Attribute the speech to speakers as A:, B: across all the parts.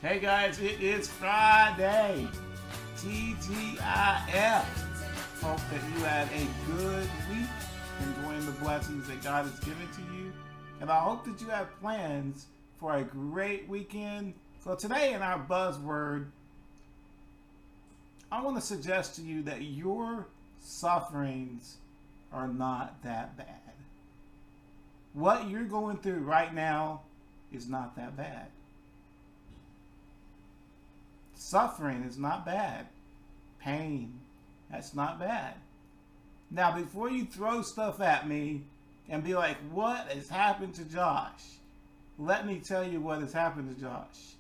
A: Hey guys, it is Friday. TGIF. Hope that you had a good week, enjoying the blessings that God has given to you. And I hope that you have plans for a great weekend. So today in our buzzword, I want to suggest to you that your sufferings are not that bad. What you're going through right now is not that bad. Suffering is not bad. Pain, that's not bad. Now, before you throw stuff at me and be like, what has happened to Josh? Let me tell you what has happened to Josh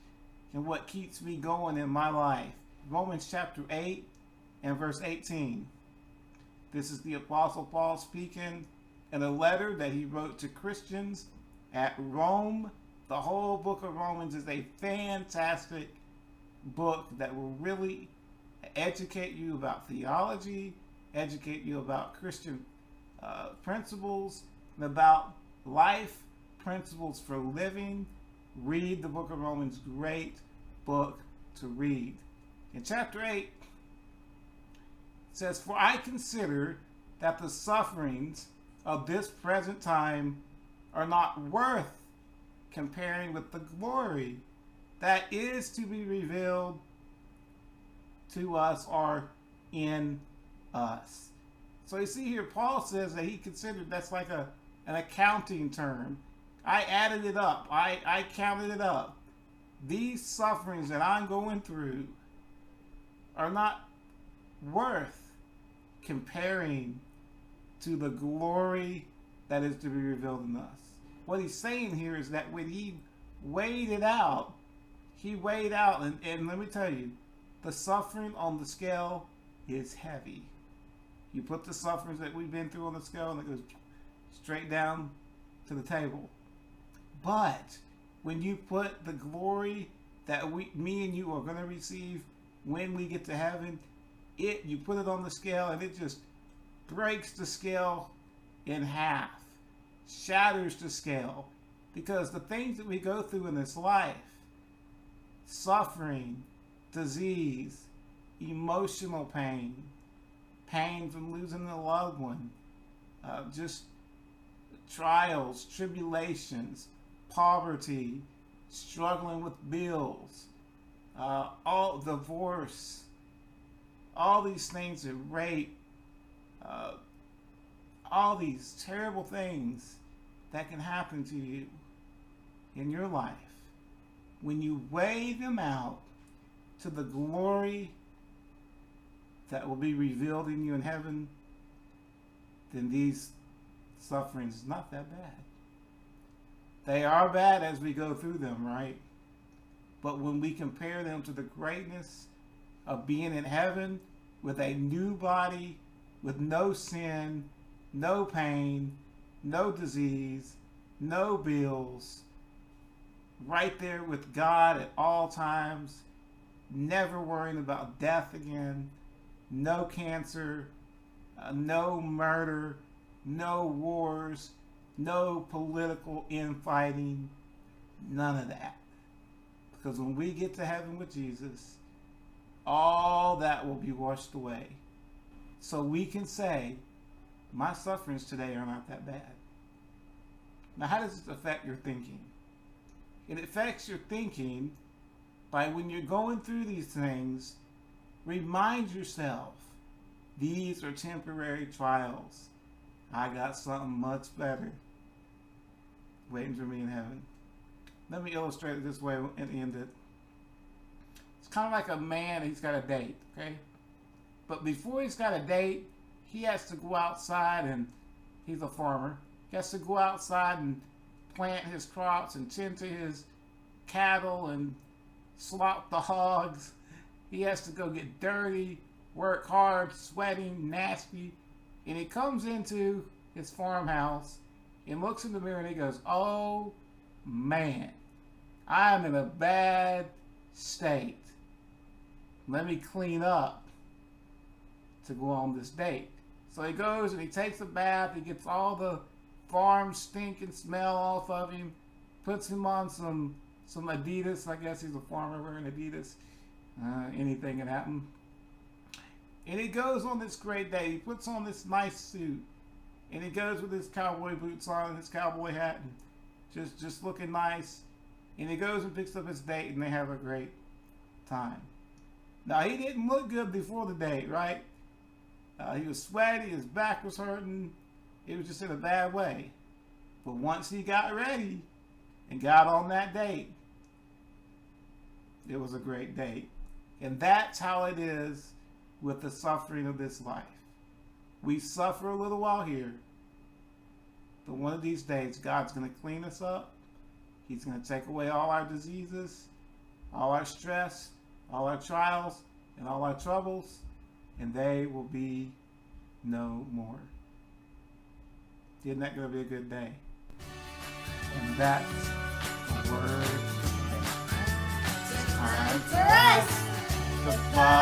A: and what keeps me going in my life. Romans chapter 8 and verse 18. This is the Apostle Paul speaking in a letter that he wrote to Christians at Rome. The whole book of Romans is a fantastic book that will really educate you about theology, educate you about Christian principles, and about life principles for living. Read the book of Romans, great book to read. In chapter 8, it says, "For I consider that the sufferings of this present time are not worth comparing with the glory that is to be revealed to us or in us." So you see here, Paul says that he considered that's like an accounting term. I added it up. I counted it up. These sufferings that I'm going through are not worth comparing to the glory that is to be revealed in us. What he's saying here is that when he weighed it out, and let me tell you, the suffering on the scale is heavy. You put the sufferings that we've been through on the scale and it goes straight down to the table. But when you put the glory that me and you are going to receive when we get to heaven, you put it on the scale and it just breaks the scale in half, shatters the scale, because the things that we go through in this life, suffering, disease, emotional pain, pain from losing a loved one, just trials, tribulations, poverty, struggling with bills, all divorce, all these things, rape, all these terrible things that can happen to you in your life. When you weigh them out to the glory that will be revealed in you in heaven, then these sufferings are not that bad. They are bad as we go through them, right? But when we compare them to the greatness of being in heaven with a new body, with no sin, no pain, no disease, no bills, right there with God at all times, never worrying about death again, no cancer, no murder, no wars, no political infighting, none of that. Because when we get to heaven with Jesus, all that will be washed away. So we can say, my sufferings today are not that bad. Now, how does this affect your thinking? It affects your thinking by when you're going through these things, remind yourself, these are temporary trials. I got something much better waiting for me in heaven. Let me illustrate it this way and end it. It's kind of like a man, he's got a date, okay? But before he's got a date, he has to go outside, and he's a farmer. He has to go outside and plant his crops and tend to his cattle and slop the hogs. He has to go get dirty, work hard, sweating, nasty. And he comes into his farmhouse and looks in the mirror and he goes, oh man, I'm in a bad state. Let me clean up to go on this date. So he goes and he takes a bath. He gets all the farm stink and smell off of him, puts him on some some Adidas. I guess he's a farmer wearing Adidas. Anything can happen. And he goes on this great day. He puts on this nice suit, and he goes with his cowboy boots on and his cowboy hat, and just looking nice. And he goes and picks up his date, and they have a great time. Now, he didn't look good before the date, right? He was sweaty, his back was hurting. He was just in a bad way. But once he got ready and got on that date, it was a great date. And that's how it is with the suffering of this life. We suffer a little while here, but one of these days, God's going to clean us up. He's going to take away all our diseases, all our stress, all our trials, and all our troubles, and they will be no more. Isn't that going to be a good day? And that's the word. It's time for us to follow.